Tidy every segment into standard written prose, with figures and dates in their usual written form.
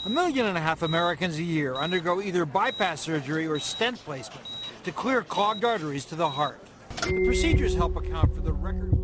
1.5 million Americans a year undergo either bypass surgery or stent placement to clear clogged arteries to the heart. The procedures help account for the record.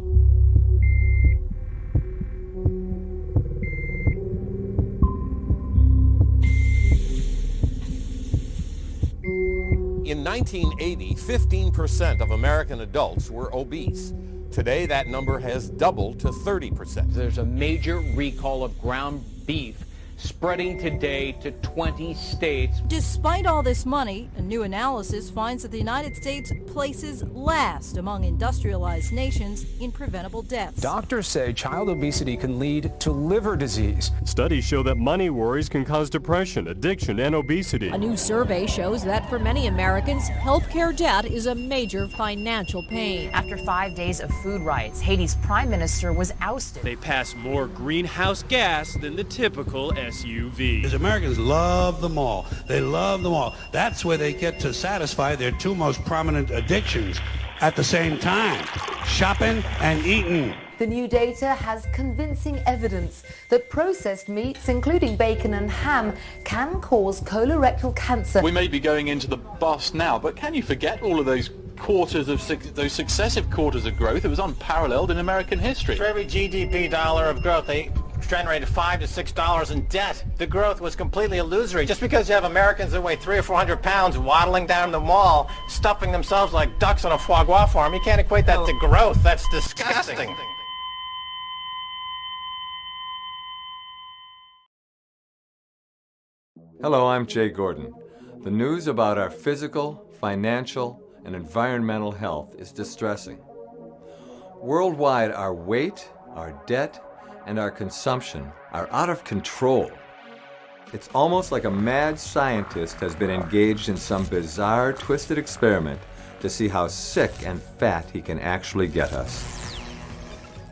In 1980, 15% of American adults were obese. Today, that number has doubled to 30%. There's a major recall of ground beef spreading today to 20 states. Despite all this money, a new analysis finds that the United States places last among industrialized nations in preventable deaths. Doctors say child obesity can lead to liver disease. Studies show that money worries can cause depression, addiction, and obesity. A new survey shows that for many Americans, healthcare debt is a major financial pain. After 5 days of food riots, Haiti's prime minister was ousted. They pass more greenhouse gas than the typical SUV. Because Americans love the mall. They love the mall. That's where they get to satisfy their two most prominent addictions at the same time: shopping and eating. The new data has convincing evidence that processed meats, including bacon and ham, can cause colorectal cancer. We may be going into the bust now, but can you forget all of those those successive quarters of growth? It was unparalleled in American history. For every GDP dollar of growth, they generated $5 to $6 in debt. The growth was completely illusory. Just because you have Americans that weigh 300 or 400 pounds waddling down the mall, stuffing themselves like ducks on a foie gras farm, you can't equate that to growth. That's disgusting. Hello, I'm Jay Gordon. The news about our physical, financial, and environmental health is distressing. Worldwide, our weight, our debt, and our consumption are out of control. It's almost like a mad scientist has been engaged in some bizarre, twisted experiment to see how sick and fat he can actually get us.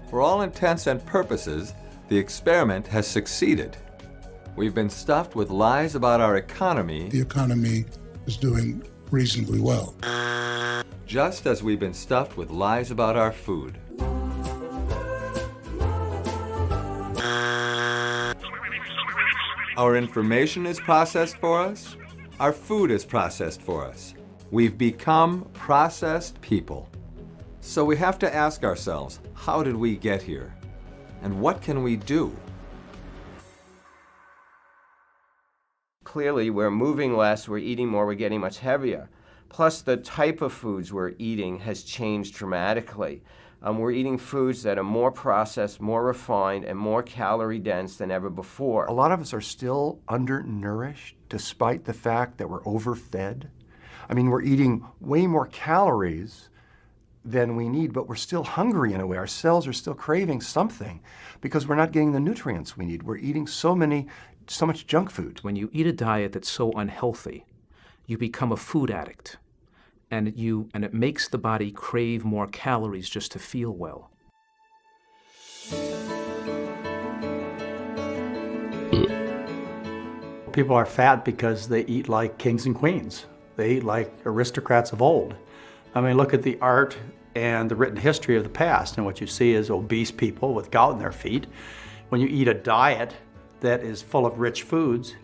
For all intents and purposes, the experiment has succeeded. We've been stuffed with lies about our economy. The economy is doing reasonably well. Just as we've been stuffed with lies about our food. Our information is processed for us. Our food is processed for us. We've become processed people. So we have to ask ourselves, how did we get here? And what can we do? Clearly, we're moving less, we're eating more, we're getting much heavier. Plus, the type of foods we're eating has changed dramatically. We're eating foods that are more processed, more refined, and more calorie dense than ever before. A lot of us are still undernourished, despite the fact that we're overfed. I mean, we're eating way more calories than we need, but we're still hungry in a way. Our cells are still craving something because we're not getting the nutrients we need. We're eating so much junk food. When you eat a diet that's so unhealthy, you become a food addict, and it makes the body crave more calories just to feel well. People are fat because they eat like kings and queens. They eat like aristocrats of old. I mean, look at the art and the written history of the past, and what you see is obese people with gout in their feet. When you eat a diet that is full of rich foods,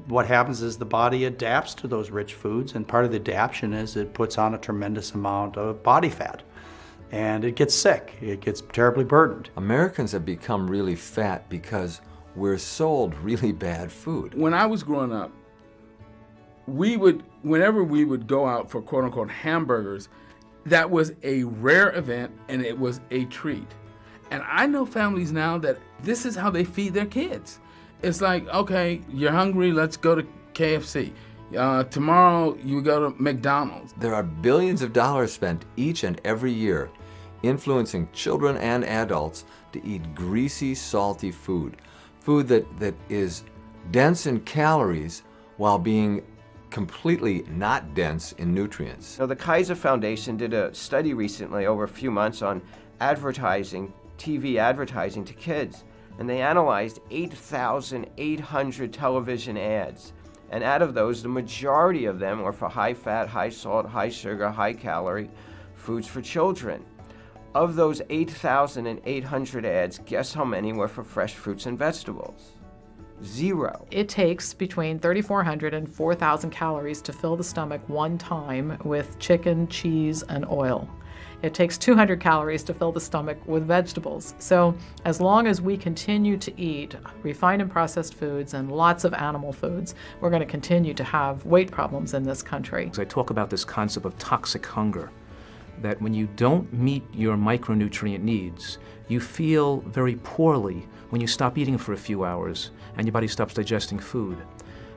what happens is the body adapts to those rich foods, and part of the adaptation is it puts on a tremendous amount of body fat. And it gets sick, it gets terribly burdened. Americans have become really fat because we're sold really bad food. When I was growing up, whenever we would go out for quote unquote hamburgers, that was a rare event and it was a treat. And I know families now that this is how they feed their kids. It's like, okay, you're hungry, let's go to KFC. Tomorrow you go to McDonald's. There are billions of dollars spent each and every year influencing children and adults to eat greasy, salty food. Food that is dense in calories while being completely not dense in nutrients. So the Kaiser Foundation did a study recently over a few months on advertising, TV advertising to kids. And they analyzed 8,800 television ads. And out of those, the majority of them were for high fat, high salt, high sugar, high calorie foods for children. Of those 8,800 ads, guess how many were for fresh fruits and vegetables? Zero. It takes between 3,400 and 4,000 calories to fill the stomach one time with chicken, cheese, and oil. It takes 200 calories to fill the stomach with vegetables. So as long as we continue to eat refined and processed foods and lots of animal foods, we're going to continue to have weight problems in this country. I talk about this concept of toxic hunger, that when you don't meet your micronutrient needs, you feel very poorly when you stop eating for a few hours and your body stops digesting food.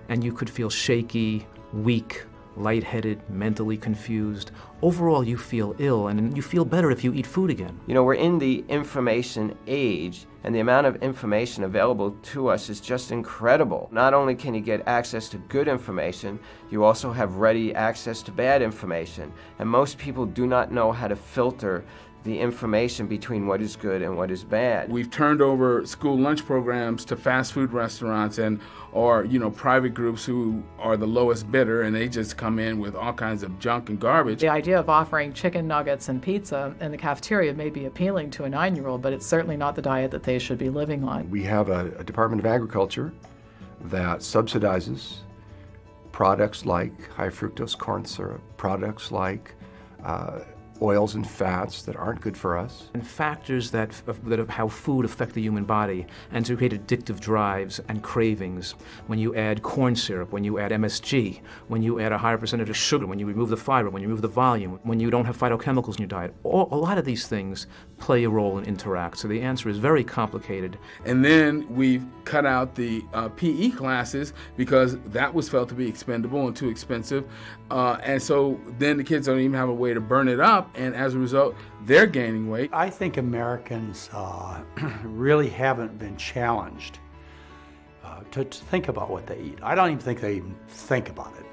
And you could feel shaky, weak, lightheaded, mentally confused. Overall, you feel ill, and you feel better if you eat food again. You know, we're in the information age, and the amount of information available to us is just incredible. Not only can you get access to good information, you also have ready access to bad information. And most people do not know how to filter the information between what is good and what is bad. We've turned over school lunch programs to fast food restaurants or private groups who are the lowest bidder, and they just come in with all kinds of junk and garbage. The idea of offering chicken nuggets and pizza in the cafeteria may be appealing to a 9-year-old, but it's certainly not the diet that they should be living on. We have a Department of Agriculture that subsidizes products like high fructose corn syrup, products like oils and fats that aren't good for us. And factors that of how food affect the human body, and to create addictive drives and cravings. When you add corn syrup, when you add MSG, when you add a higher percentage of sugar, when you remove the fiber, when you remove the volume, when you don't have phytochemicals in your diet, a lot of these things play a role and interact. So the answer is very complicated. And then we've cut out the PE classes because that was felt to be expendable and too expensive. And so then the kids don't even have a way to burn it up, and as a result, they're gaining weight. I think Americans really haven't been challenged to think about what they eat. I don't even think they even think about it.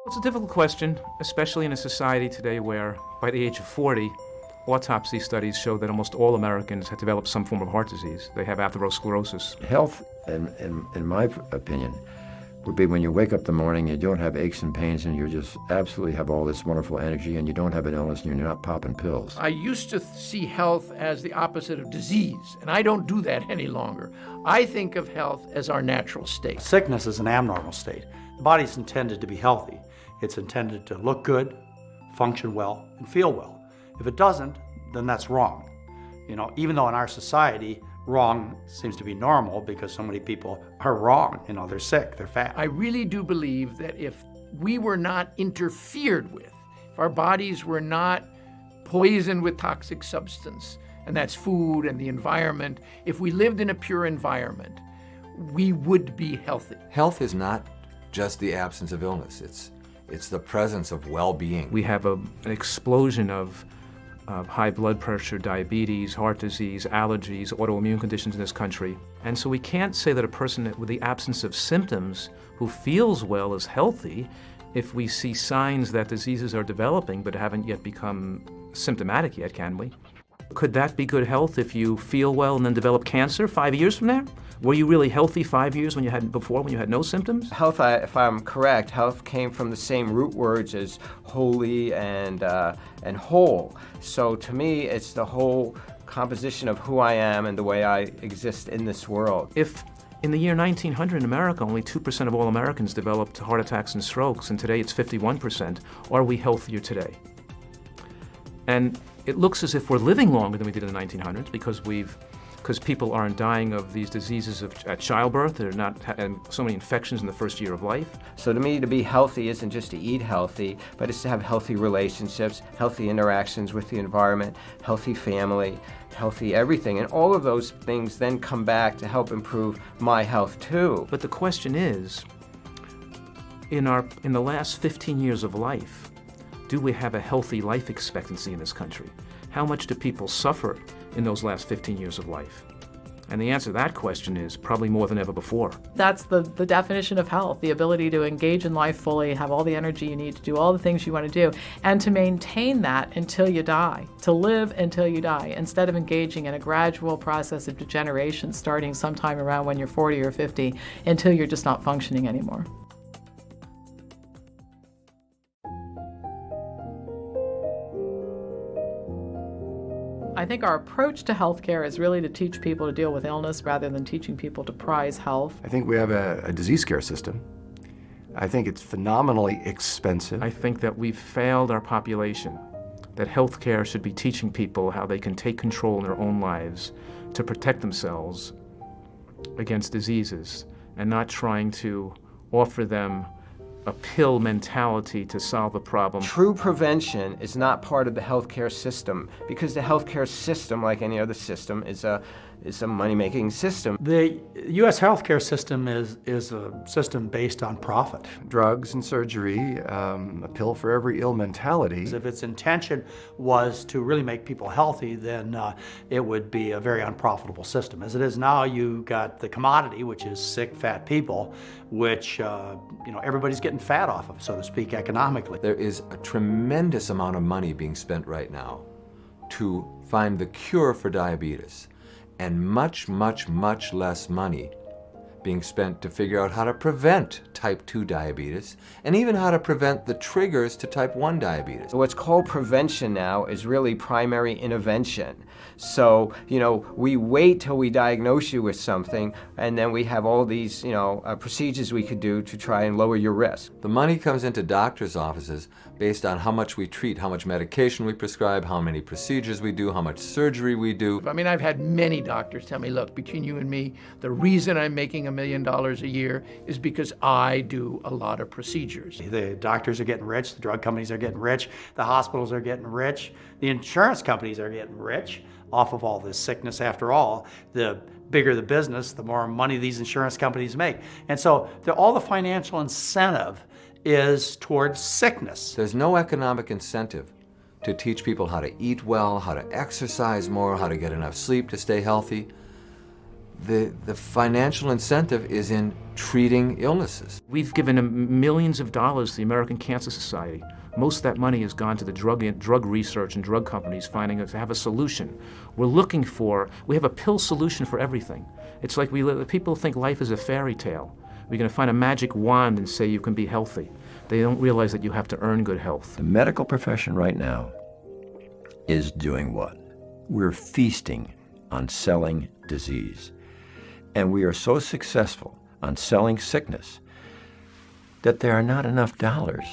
It's a difficult question, especially in a society today where, by the age of 40, autopsy studies show that almost all Americans have developed some form of heart disease. They have atherosclerosis. Health, in my opinion, would be when you wake up in the morning, you don't have aches and pains, and you just absolutely have all this wonderful energy, and you don't have an illness, and you're not popping pills. I used to see health as the opposite of disease, and I don't do that any longer. I think of health as our natural state. Sickness is an abnormal state. The body's intended to be healthy. It's intended to look good, function well, and feel well. If it doesn't, then that's wrong. You know, even though in our society, wrong seems to be normal because so many people are wrong. You know, they're sick, they're fat. I really do believe that if we were not interfered with, if our bodies were not poisoned with toxic substance, and that's food and the environment, if we lived in a pure environment, we would be healthy. Health is not just the absence of illness. It's the presence of well-being. We have an explosion of high blood pressure, diabetes, heart disease, allergies, autoimmune conditions in this country. And so we can't say that a person with the absence of symptoms who feels well is healthy if we see signs that diseases are developing but haven't yet become symptomatic yet, can we? Could that be good health if you feel well and then develop cancer 5 years from now? Were you really healthy 5 years when you had no symptoms? Health, if I'm correct, health came from the same root words as holy and whole. So to me, it's the whole composition of who I am and the way I exist in this world. If in the year 1900 in America, only 2% of all Americans developed heart attacks and strokes, and today it's 51%, are we healthier today? And it looks as if we're living longer than we did in the 1900s because people aren't dying of these diseases at childbirth. They're not having so many infections in the first year of life. So to me, to be healthy isn't just to eat healthy, but it's to have healthy relationships, healthy interactions with the environment, healthy family, healthy everything. And all of those things then come back to help improve my health too. But the question is, in the last 15 years of life, do we have a healthy life expectancy in this country? How much do people suffer in those last 15 years of life? And the answer to that question is probably more than ever before. That's the definition of health, the ability to engage in life fully, have all the energy you need to do all the things you want to do, and to maintain that until you die, to live until you die, instead of engaging in a gradual process of degeneration starting sometime around when you're 40 or 50 until you're just not functioning anymore. I think our approach to healthcare is really to teach people to deal with illness rather than teaching people to prize health. I think we have a disease care system. I think it's phenomenally expensive. I think that we've failed our population, that healthcare should be teaching people how they can take control in their own lives to protect themselves against diseases and not trying to offer them a pill mentality to solve a problem. True prevention is not part of the healthcare system because the healthcare system, like any other system, is a money-making system. The U.S. healthcare system is a system based on profit. Drugs and surgery, a pill for every ill mentality. If its intention was to really make people healthy, then it would be a very unprofitable system. As it is now, you got the commodity, which is sick, fat people, which everybody's getting fat off of, so to speak, economically. There is a tremendous amount of money being spent right now to find the cure for diabetes, and much, much, much less money being spent to figure out how to prevent type 2 diabetes and even how to prevent the triggers to type 1 diabetes. What's called prevention now is really primary intervention. So, we wait till we diagnose you with something, and then we have all these, procedures we could do to try and lower your risk. The money comes into doctors' offices based on how much we treat, how much medication we prescribe, how many procedures we do, how much surgery we do. I mean, I've had many doctors tell me, look, between you and me, the reason I'm making $1 million a year is because I do a lot of procedures. The doctors are getting rich, the drug companies are getting rich, the hospitals are getting rich, the insurance companies are getting rich off of all this sickness. After all, the bigger the business, the more money these insurance companies make. And so all the financial incentive is towards sickness. There's no economic incentive to teach people how to eat well, how to exercise more, how to get enough sleep to stay healthy. The financial incentive is in treating illnesses. We've given millions of dollars to the American Cancer Society. Most of that money has gone to the drug research and drug companies finding us to have a solution. We have a pill solution for everything. It's like people think life is a fairy tale. We're going to find a magic wand and say you can be healthy. They don't realize that you have to earn good health. The medical profession right now is doing what? We're feasting on selling disease. And we are so successful on selling sickness that there are not enough dollars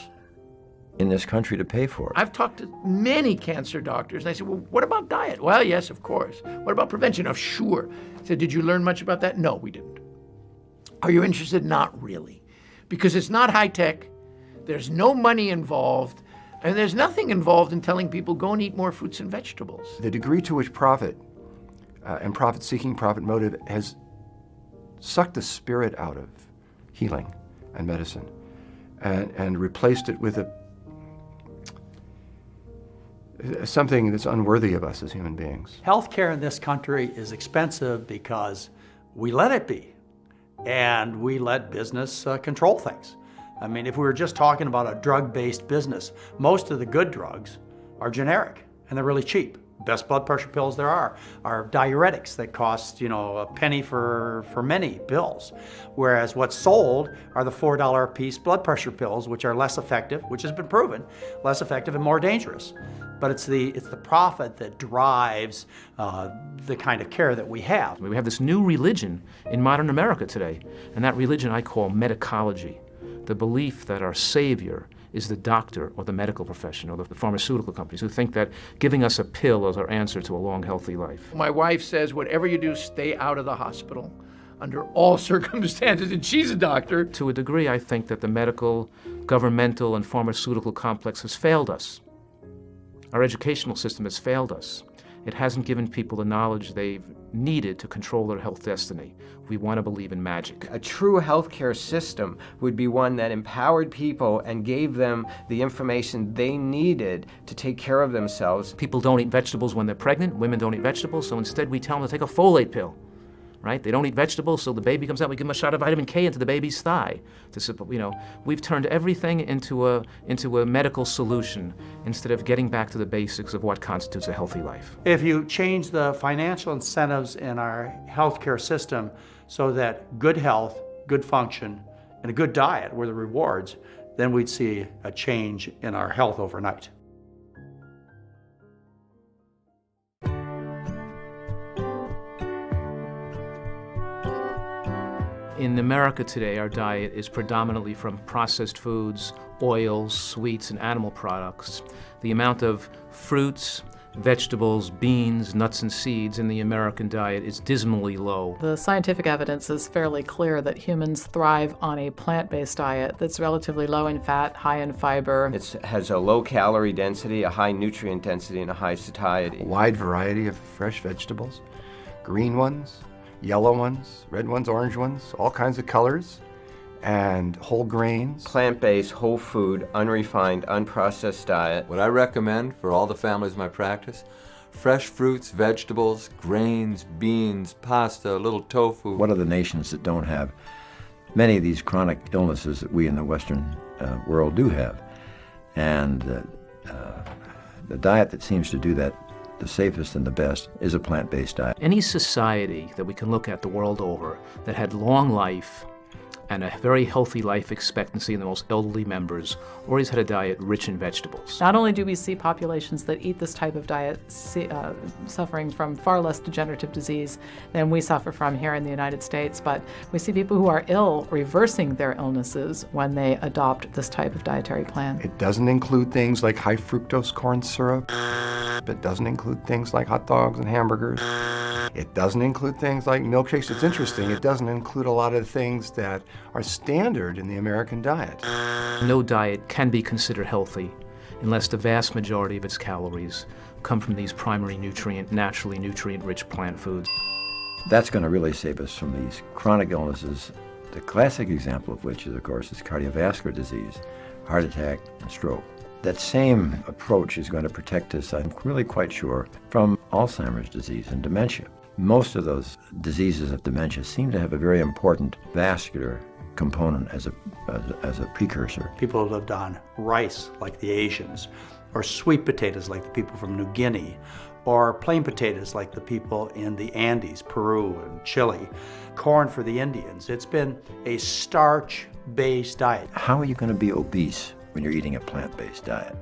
in this country to pay for it. I've talked to many cancer doctors, and I said, well, what about diet? Well, yes, of course. What about prevention? Oh, sure. I said, did you learn much about that? No, we didn't. Are you interested? Not really. Because it's not high tech, there's no money involved, and there's nothing involved in telling people go and eat more fruits and vegetables. The degree to which profit and profit-seeking, profit motive has sucked the spirit out of healing and medicine and replaced it with something that's unworthy of us as human beings. Healthcare in this country is expensive because we let it be, and we let business control things. I mean, if we were just talking about a drug-based business, most of the good drugs are generic, and they're really cheap. Best blood pressure pills there are diuretics that cost, a penny for many pills. Whereas what's sold are the $4 a piece blood pressure pills, which are less effective, which has been proven, less effective and more dangerous. But it's the profit that drives the kind of care that we have. We have this new religion in modern America today, and that religion I call medicology, the belief that our savior is the doctor or the medical profession or the pharmaceutical companies who think that giving us a pill is our answer to a long, healthy life. My wife says, whatever you do, stay out of the hospital under all circumstances, and she's a doctor. To a degree, I think that the medical, governmental, and pharmaceutical complex has failed us. Our educational system has failed us. It hasn't given people the knowledge they've needed to control their health destiny. We want to believe in magic. A true healthcare system would be one that empowered people and gave them the information they needed to take care of themselves. People don't eat vegetables when they're pregnant. Women don't eat vegetables, so instead we tell them to take a folate pill. Right? They don't eat vegetables, so the baby comes out, we give them a shot of vitamin K into the baby's thigh. We've turned everything into a medical solution instead of getting back to the basics of what constitutes a healthy life. If you change the financial incentives in our healthcare system so that good health, good function, and a good diet were the rewards, then we'd see a change in our health overnight. In America today, our diet is predominantly from processed foods, oils, sweets, and animal products. The amount of fruits, vegetables, beans, nuts, and seeds in the American diet is dismally low. The scientific evidence is fairly clear that humans thrive on a plant-based diet that's relatively low in fat, high in fiber. It has a low calorie density, a high nutrient density, and a high satiety. A wide variety of fresh vegetables, green ones, yellow ones, red ones, orange ones, all kinds of colors, and whole grains. Plant-based, whole food, unrefined, unprocessed diet. What I recommend for all the families in my practice, fresh fruits, vegetables, grains, beans, pasta, a little tofu. One of the nations that don't have many of these chronic illnesses that we in the Western world do have. And the diet that seems to do that the safest and the best is a plant-based diet. Any society that we can look at the world over that had long life and a very healthy life expectancy in the most elderly members always had a diet rich in vegetables. Not only do we see populations that eat this type of diet suffering from far less degenerative disease than we suffer from here in the United States, but we see people who are ill reversing their illnesses when they adopt this type of dietary plan. It doesn't include things like high fructose corn syrup. It doesn't include things like hot dogs and hamburgers. It doesn't include things like milkshakes. It's interesting, it doesn't include a lot of things that are standard in the American diet. No diet can be considered healthy unless the vast majority of its calories come from these primary naturally nutrient-rich plant foods. That's going to really save us from these chronic illnesses, the classic example of which is, of course, is cardiovascular disease, heart attack, and stroke. That same approach is going to protect us, I'm really quite sure, from Alzheimer's disease and dementia. Most of those diseases of dementia seem to have a very important vascular component as a precursor. People who lived on rice, like the Asians, or sweet potatoes, like the people from New Guinea, or plain potatoes, like the people in the Andes, Peru and Chile, corn for the Indians. It's been a starch-based diet. How are you going to be obese when you're eating a plant-based diet?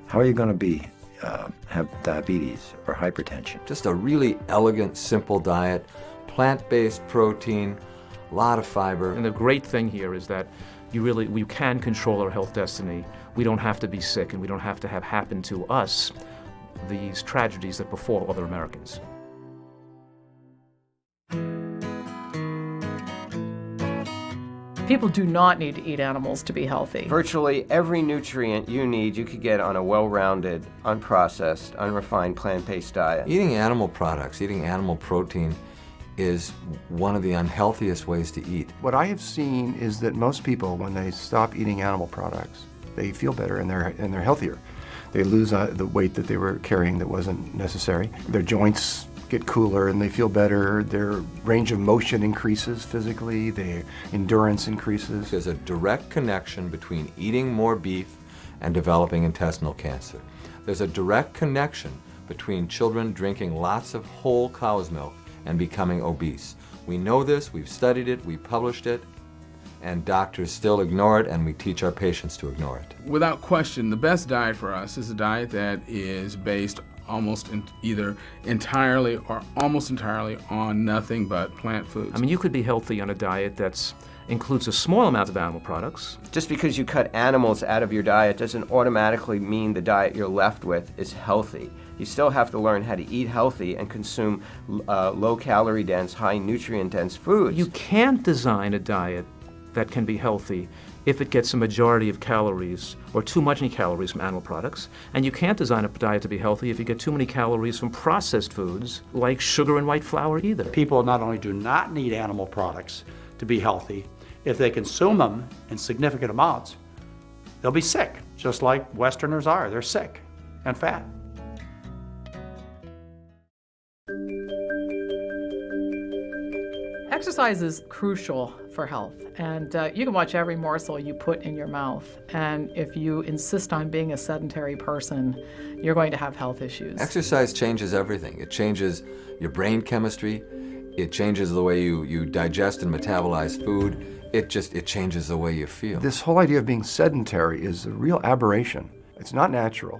How are you going to have diabetes or hypertension? Just a really elegant, simple diet, plant-based protein, a lot of fiber. And the great thing here is that we can control our health destiny. We don't have to be sick, and we don't have to have happen to us these tragedies that befall other Americans. People do not need to eat animals to be healthy. Virtually every nutrient you need, you could get on a well-rounded, unprocessed, unrefined plant-based diet. Eating animal products, eating animal protein is one of the unhealthiest ways to eat. What I have seen is that most people, when they stop eating animal products, they feel better and they're healthier. They lose the weight that they were carrying that wasn't necessary. Their joints get cooler and they feel better. Their range of motion increases physically. Their endurance increases. There's a direct connection between eating more beef and developing intestinal cancer. There's a direct connection between children drinking lots of whole cow's milk and becoming obese. We know this, we've studied it, we published it, and doctors still ignore it, and we teach our patients to ignore it. Without question, the best diet for us is a diet that is based either entirely or almost entirely on nothing but plant foods. I mean, you could be healthy on a diet that includes a small amount of animal products. Just because you cut animals out of your diet doesn't automatically mean the diet you're left with is healthy. You still have to learn how to eat healthy and consume low-calorie dense, high nutrient dense foods. You can't design a diet that can be healthy if it gets a majority of calories or too many calories from animal products. And you can't design a diet to be healthy if you get too many calories from processed foods like sugar and white flour either. People not only do not need animal products to be healthy, if they consume them in significant amounts, they'll be sick, just like Westerners are. They're sick and fat. Exercise is crucial for health, and you can watch every morsel you put in your mouth, and if you insist on being a sedentary person, you're going to have health issues. Exercise changes everything. It changes your brain chemistry, it changes the way you digest and metabolize food, it changes the way you feel. This whole idea of being sedentary is a real aberration. It's not natural.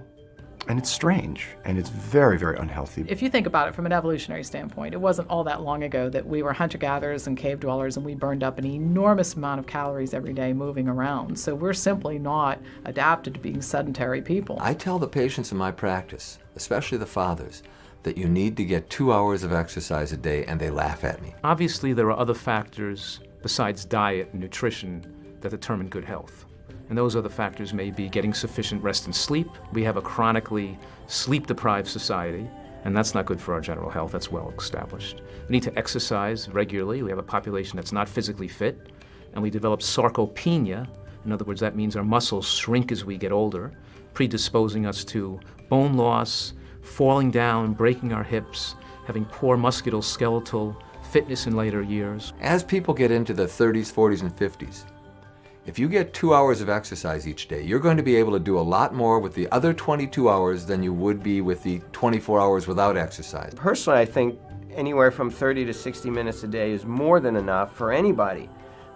And it's strange, and it's very, very unhealthy. If you think about it from an evolutionary standpoint, it wasn't all that long ago that we were hunter-gatherers and cave dwellers and we burned up an enormous amount of calories every day moving around. So we're simply not adapted to being sedentary people. I tell the patients in my practice, especially the fathers, that you need to get 2 hours of exercise a day, and they laugh at me. Obviously, there are other factors besides diet and nutrition that determine good health. And those other factors may be getting sufficient rest and sleep. We have a chronically sleep-deprived society, and that's not good for our general health. That's well established. We need to exercise regularly. We have a population that's not physically fit, and we develop sarcopenia. In other words, that means our muscles shrink as we get older, predisposing us to bone loss, falling down, breaking our hips, having poor musculoskeletal fitness in later years. As people get into the 30s, 40s, and 50s, if you get 2 hours of exercise each day, you're going to be able to do a lot more with the other 22 hours than you would be with the 24 hours without exercise. Personally, I think anywhere from 30 to 60 minutes a day is more than enough for anybody.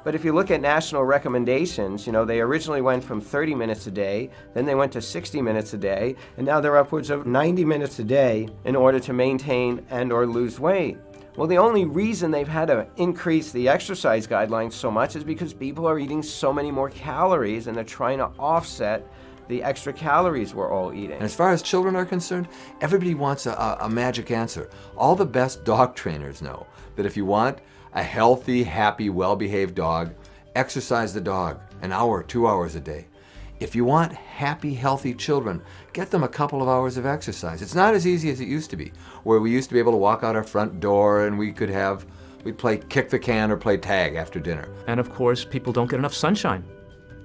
But if you look at national recommendations, they originally went from 30 minutes a day, then they went to 60 minutes a day, and now they're upwards of 90 minutes a day in order to maintain and or lose weight. Well, the only reason they've had to increase the exercise guidelines so much is because people are eating so many more calories and they're trying to offset the extra calories we're all eating. And as far as children are concerned, everybody wants a magic answer. All the best dog trainers know that if you want a healthy, happy, well-behaved dog, exercise the dog an hour, 2 hours a day. If you want happy, healthy children, get them a couple of hours of exercise. It's not as easy as it used to be, where we used to be able to walk out our front door and we'd play kick the can or play tag after dinner. And of course, people don't get enough sunshine.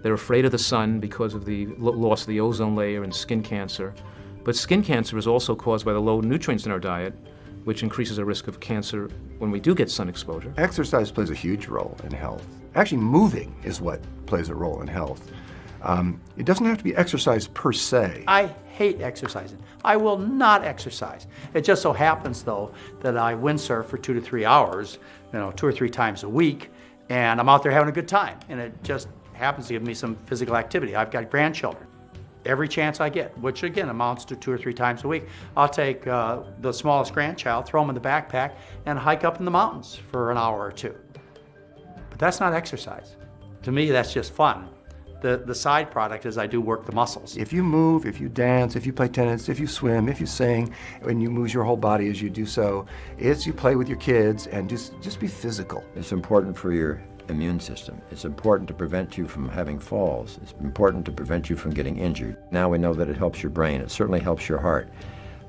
They're afraid of the sun because of the loss of the ozone layer and skin cancer. But skin cancer is also caused by the low nutrients in our diet, which increases our risk of cancer when we do get sun exposure. Exercise plays a huge role in health. Actually, moving is what plays a role in health. It doesn't have to be exercise per se. I hate exercising. I will not exercise. It just so happens, though, that I windsurf for 2 to 3 hours, 2 or 3 times a week, and I'm out there having a good time. And it just happens to give me some physical activity. I've got grandchildren. Every chance I get, which again amounts to 2 or 3 times a week, I'll take the smallest grandchild, throw them in the backpack, and hike up in the mountains for an hour or two. But that's not exercise. To me, that's just fun. The side product is I do work the muscles. If you move, if you dance, if you play tennis, if you swim, if you sing, and you move your whole body as you do so, you play with your kids and just be physical. It's important for your immune system. It's important to prevent you from having falls. It's important to prevent you from getting injured. Now we know that it helps your brain. It certainly helps your heart.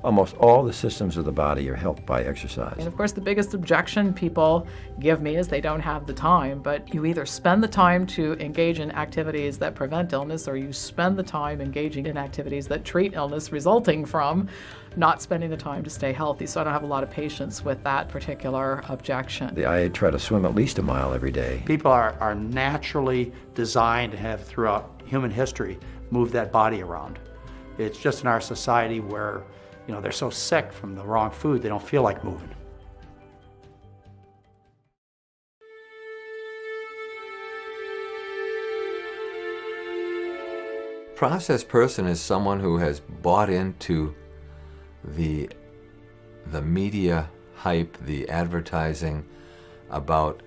Almost all the systems of the body are helped by exercise. And of course, the biggest objection people give me is they don't have the time, but you either spend the time to engage in activities that prevent illness, or you spend the time engaging in activities that treat illness resulting from not spending the time to stay healthy. So I don't have a lot of patience with that particular objection. I try to swim at least a mile every day. People are naturally designed to have, throughout human history, moved that body around. It's just in our society where they're so sick from the wrong food, they don't feel like moving. Processed person is someone who has bought into the media hype, the advertising about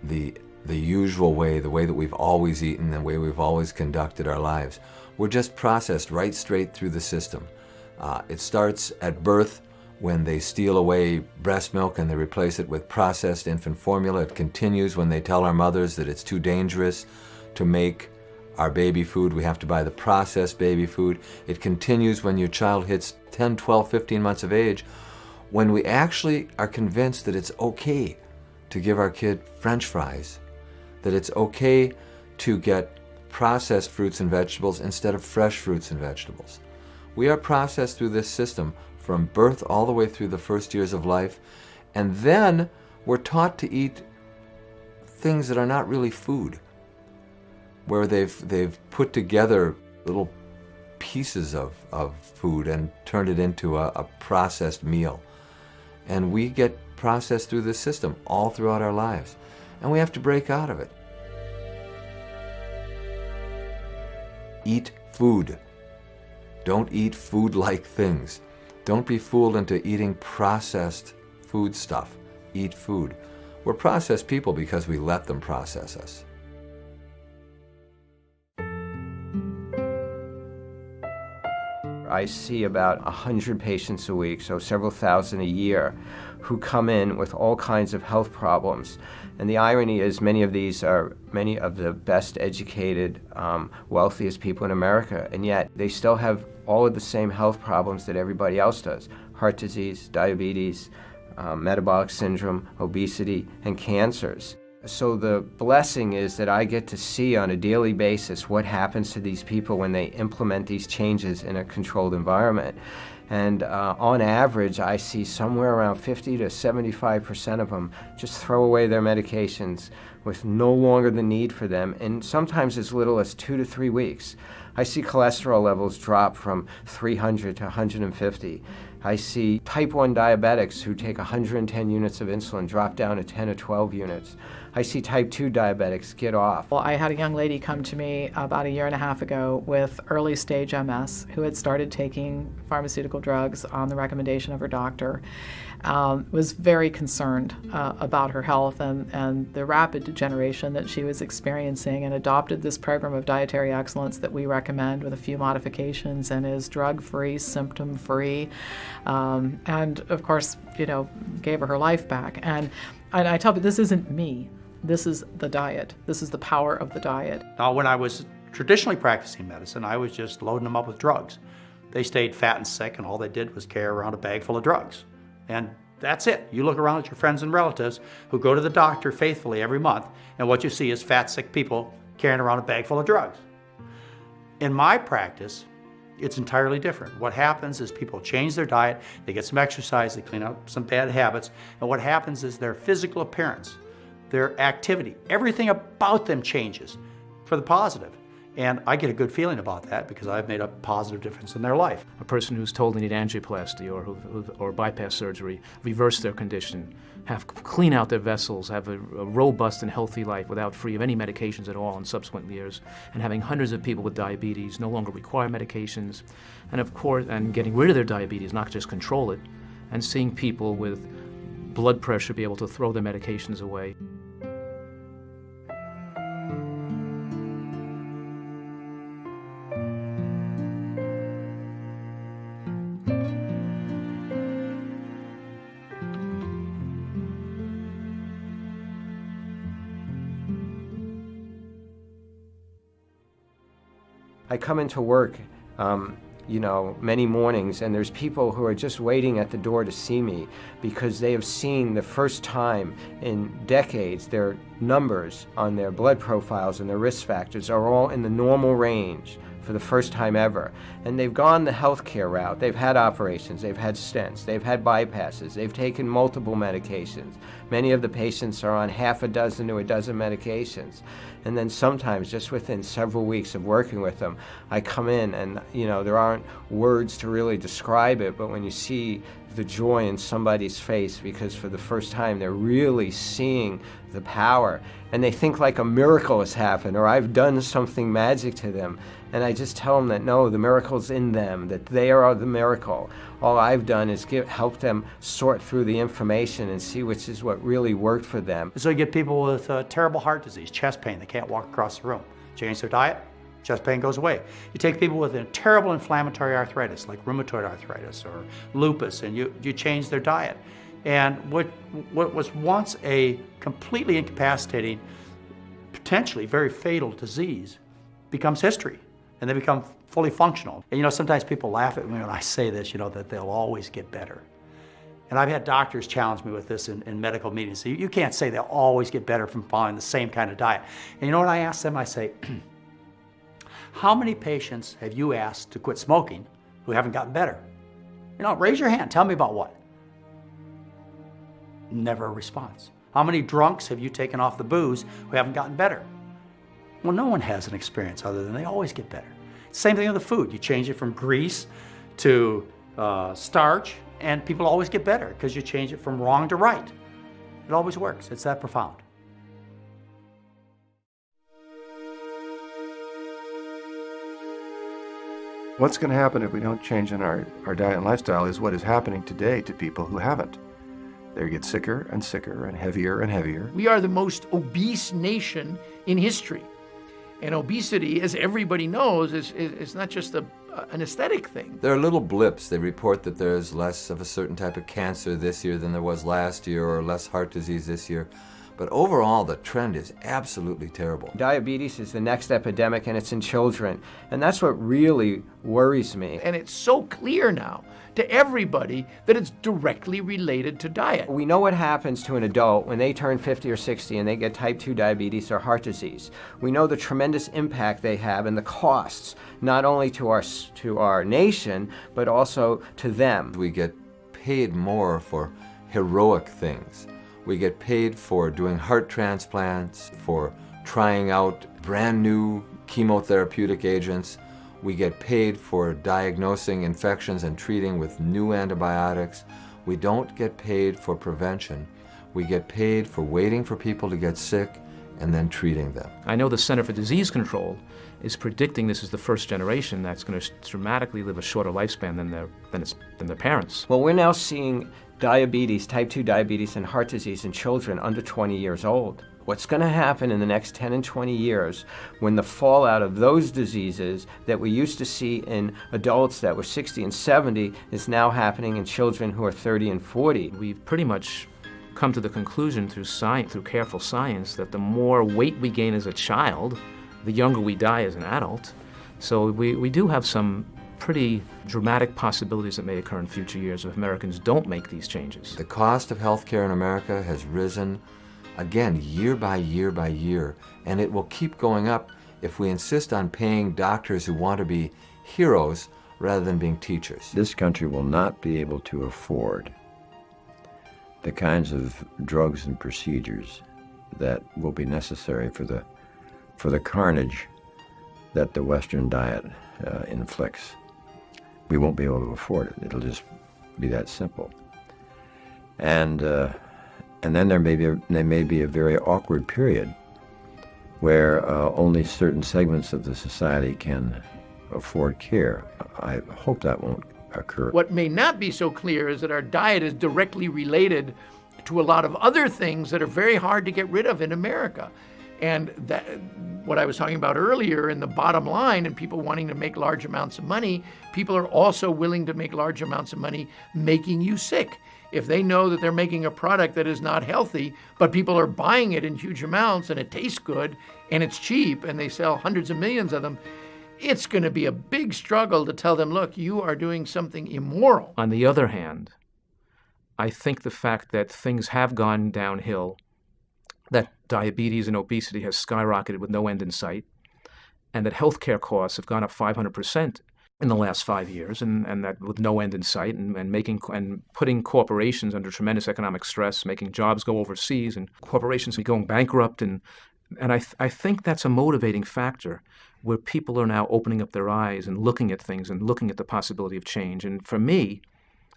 the usual way, the way that we've always eaten, the way we've always conducted our lives. We're just processed right straight through the system. It starts at birth when they steal away breast milk and they replace it with processed infant formula. It continues when they tell our mothers that it's too dangerous to make our baby food. We have to buy the processed baby food. It continues when your child hits 10, 12, 15 months of age, when we actually are convinced that it's okay to give our kid French fries, that it's okay to get processed fruits and vegetables instead of fresh fruits and vegetables. We are processed through this system from birth all the way through the first years of life, and then we're taught to eat things that are not really food, where they've put together little pieces of food and turned it into a processed meal. And we get processed through this system all throughout our lives, and we have to break out of it. Eat food. Don't eat food-like things. Don't be fooled into eating processed food stuff. Eat food. We're processed people because we let them process us. I see about 100 patients a week, so several thousand a year, who come in with all kinds of health problems. And the irony is many of these are many of the best educated, wealthiest people in America, and yet they still have all of the same health problems that everybody else does. Heart disease, diabetes, metabolic syndrome, obesity, and cancers. So the blessing is that I get to see on a daily basis what happens to these people when they implement these changes in a controlled environment. And on average, I see somewhere around 50 to 75% of them just throw away their medications with no longer the need for them, and sometimes as little as 2 to 3 weeks. I see cholesterol levels drop from 300 to 150. I see type 1 diabetics who take 110 units of insulin drop down to 10 or 12 units. I see type 2 diabetics get off. Well, I had a young lady come to me about 1.5 years ago with early stage MS who had started taking pharmaceutical drugs on the recommendation of her doctor. Was very concerned about her health and the rapid degeneration that she was experiencing, and adopted this program of dietary excellence that we recommend with a few modifications, and is drug-free, symptom-free, and of course, gave her life back. And I tell people, this isn't me. This is the diet. This is the power of the diet. Now, when I was traditionally practicing medicine, I was just loading them up with drugs. They stayed fat and sick, and all they did was carry around a bag full of drugs. And that's it. You look around at your friends and relatives who go to the doctor faithfully every month, and what you see is fat, sick people carrying around a bag full of drugs. In my practice, it's entirely different. What happens is people change their diet, they get some exercise, they clean up some bad habits, and what happens is their physical appearance, their activity, everything about them changes for the positive. And I get a good feeling about that because I've made a positive difference in their life. A person who's told they need angioplasty or bypass surgery, reverse their condition, clean out their vessels, have a robust and healthy life without free of any medications at all in subsequent years, and having hundreds of people with diabetes no longer require medications, and of course, and getting rid of their diabetes, not just control it, and seeing people with blood pressure be able to throw their medications away. I come into work, many mornings, and there's people who are just waiting at the door to see me because they have seen the first time in decades their numbers on their blood profiles and their risk factors are all in the normal range for the first time ever. And they've gone the healthcare route. They've had operations, they've had stents, they've had bypasses, they've taken multiple medications. Many of the patients are on half a dozen to a dozen medications. And then sometimes, just within several weeks of working with them, I come in and, there aren't words to really describe it, but when you see the joy in somebody's face because for the first time they're really seeing the power, and they think like a miracle has happened or I've done something magic to them, and I just tell them that no, the miracle's in them, that they are the miracle. All I've done is help them sort through the information and see which is what really worked for them. So you get people with terrible heart disease, chest pain, they can't walk across the room. Change their diet, chest pain goes away. You take people with a terrible inflammatory arthritis, like rheumatoid arthritis or lupus, and you change their diet. And what was once a completely incapacitating, potentially very fatal disease becomes history, and they become fully functional. And sometimes people laugh at me when I say this, that they'll always get better. And I've had doctors challenge me with this in medical meetings. So you can't say they'll always get better from following the same kind of diet. And you know what I ask them? I say, how many patients have you asked to quit smoking who haven't gotten better? Raise your hand, tell me about what. Never a response. How many drunks have you taken off the booze who haven't gotten better? Well, no one has an experience other than they always get better. Same thing with the food. You change it from grease to starch, and people always get better because you change it from wrong to right. It always works. It's that profound. What's going to happen if we don't change in our diet and lifestyle is what is happening today to people who haven't. They get sicker and sicker and heavier. We are the most obese nation in history. And obesity, as everybody knows, is not just an aesthetic thing. There are little blips. They report that there's less of a certain type of cancer this year than there was last year, or less heart disease this year. But overall, the trend is absolutely terrible. Diabetes is the next epidemic, and it's in children. And that's what really worries me. And it's so clear now to everybody that it's directly related to diet. We know what happens to an adult when they turn 50 or 60 and they get type 2 diabetes or heart disease. We know the tremendous impact they have and the costs, not only to our nation, but also to them. We get paid more for heroic things. We get paid for doing heart transplants, for trying out brand new chemotherapeutic agents. We get paid for diagnosing infections and treating with new antibiotics. We don't get paid for prevention. We get paid for waiting for people to get sick and then treating them. I know the Center for Disease Control is predicting this is the first generation that's going to dramatically live a shorter lifespan than their parents. Well, we're now seeing diabetes, type 2 diabetes, and heart disease in children under 20 years old. What's going to happen in the next 10 and 20 years when the fallout of those diseases that we used to see in adults that were 60 and 70 is now happening in children who are 30 and 40? We've pretty much come to the conclusion through careful science that the more weight we gain as a child, the younger we die as an adult. So we do have some pretty dramatic possibilities that may occur in future years if Americans don't make these changes. The cost of health care in America has risen, again, year by year by year, and it will keep going up if we insist on paying doctors who want to be heroes rather than being teachers. This country will not be able to afford the kinds of drugs and procedures that will be necessary for the carnage that the Western diet inflicts. We won't be able to afford it. It'll just be that simple. And then there may be a very awkward period where only certain segments of the society can afford care. I hope that won't occur. What may not be so clear is that our diet is directly related to a lot of other things that are very hard to get rid of in America. And that, what I was talking about earlier in the bottom line and people wanting to make large amounts of money, people are also willing to make large amounts of money making you sick. If they know that they're making a product that is not healthy, but people are buying it in huge amounts and it tastes good and it's cheap and they sell hundreds of millions of them, it's going to be a big struggle to tell them, look, you are doing something immoral. On the other hand, I think the fact that things have gone downhill, that diabetes and obesity has skyrocketed with no end in sight, and that healthcare costs have gone up 500% in the last 5 years, and that with no end in sight, and putting corporations under tremendous economic stress, making jobs go overseas, and corporations be going bankrupt, and I think that's a motivating factor where people are now opening up their eyes and looking at things and looking at the possibility of change. And for me,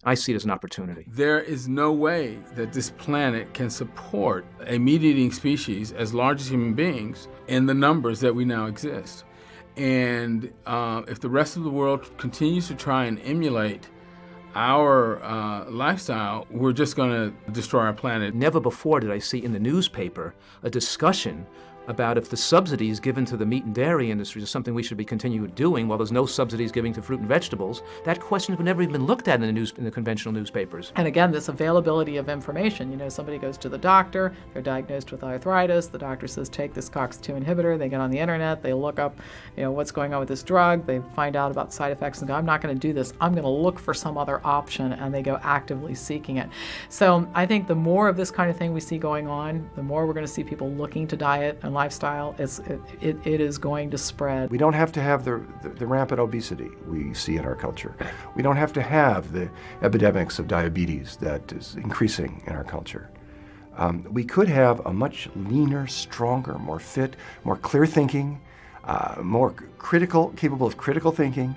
I see it as an opportunity. There is no way that this planet can support a meat-eating species as large as human beings in the numbers that we now exist. And if the rest of the world continues to try and emulate our lifestyle, we're just going to destroy our planet. Never before did I see in the newspaper a discussion about if the subsidies given to the meat and dairy industry is something we should be continuing doing while there's no subsidies given to fruit and vegetables. That question has never even been looked at in the conventional newspapers. And again, this availability of information. You know, somebody goes to the doctor, they're diagnosed with arthritis, the doctor says take this COX-2 inhibitor, they get on the internet, they look up, what's going on with this drug, they find out about side effects and go, I'm not going to do this, I'm going to look for some other option, and they go actively seeking it. So I think the more of this kind of thing we see going on, the more we're going to see people looking to diet and lifestyle, it is going to spread. We don't have to have the rampant obesity we see in our culture. We don't have to have the epidemics of diabetes that is increasing in our culture. We could have a much leaner, stronger, more fit, more clear thinking, more capable of critical thinking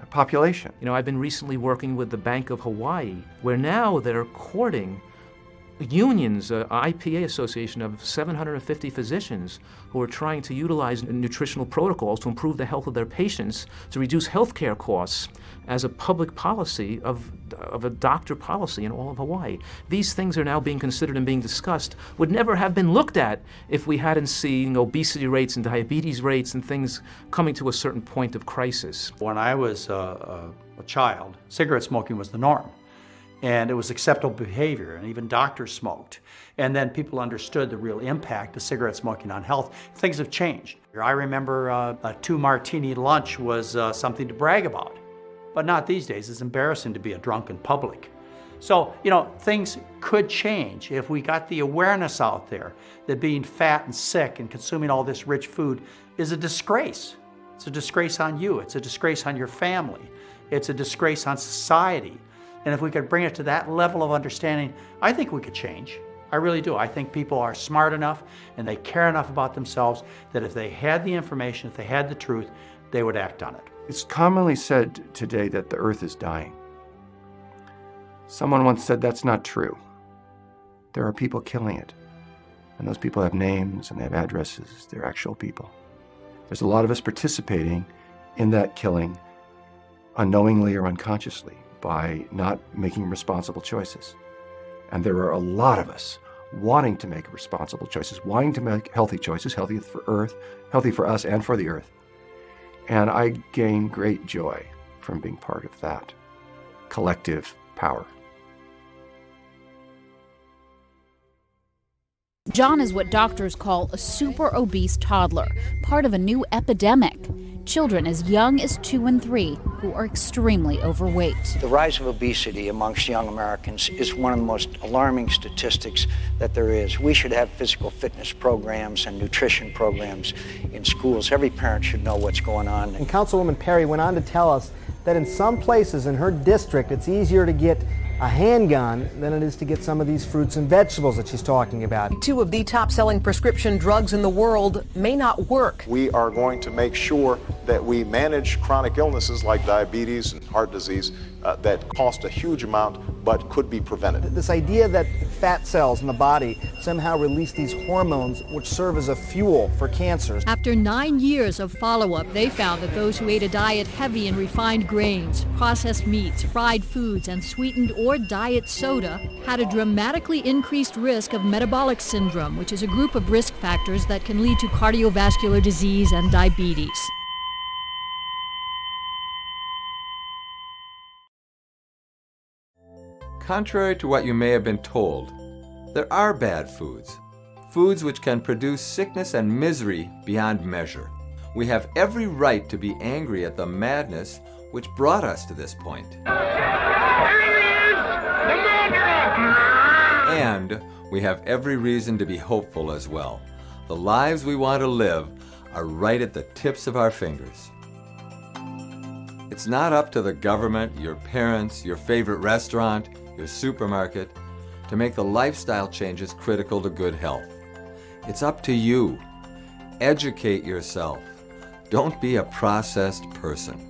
population. I've been recently working with the Bank of Hawaii, where now they're courting unions, IPA association of 750 physicians who are trying to utilize nutritional protocols to improve the health of their patients, to reduce healthcare costs as a public policy of a doctor policy in all of Hawaii. These things are now being considered and being discussed, would never have been looked at if we hadn't seen obesity rates and diabetes rates and things coming to a certain point of crisis. When I was a child, cigarette smoking was the norm. And it was acceptable behavior, and even doctors smoked. And then people understood the real impact of cigarette smoking on health. Things have changed. I remember a 2-martini lunch was something to brag about, but not these days. It's embarrassing to be a drunk in public. So, things could change if we got the awareness out there that being fat and sick and consuming all this rich food is a disgrace. It's a disgrace on you. It's a disgrace on your family. It's a disgrace on society. And if we could bring it to that level of understanding, I think we could change. I really do. I think people are smart enough and they care enough about themselves that if they had the information, if they had the truth, they would act on it. It's commonly said today that the earth is dying. Someone once said that's not true. There are people killing it. And those people have names and they have addresses. They're actual people. There's a lot of us participating in that killing unknowingly or unconsciously, by not making responsible choices. And there are a lot of us wanting to make responsible choices, wanting to make healthy choices, healthy for us and for the earth. And I gain great joy from being part of that collective power. John is what doctors call a super obese toddler, part of a new epidemic. Children as young as 2 and 3 who are extremely overweight. The rise of obesity amongst young Americans is one of the most alarming statistics that there is. We should have physical fitness programs and nutrition programs in schools. Every parent should know what's going on. And Councilwoman Perry went on to tell us that in some places in her district, it's easier to get a handgun than it is to get some of these fruits and vegetables that she's talking about. 2 of the top-selling prescription drugs in the world may not work. We are going to make sure that we manage chronic illnesses like diabetes and heart disease that cost a huge amount but could be prevented. This idea that fat cells in the body somehow release these hormones which serve as a fuel for cancers. After 9 years of follow-up, they found that those who ate a diet heavy in refined grains, processed meats, fried foods, and sweetened or diet soda had a dramatically increased risk of metabolic syndrome, which is a group of risk factors that can lead to cardiovascular disease and diabetes. Contrary to what you may have been told, there are bad foods, foods which can produce sickness and misery beyond measure. We have every right to be angry at the madness which brought us to this point. And we have every reason to be hopeful as well. The lives we want to live are right at the tips of our fingers. It's not up to the government, your parents, your favorite restaurant, your supermarket, to make the lifestyle changes critical to good health. It's up to you. Educate yourself. Don't be a processed person.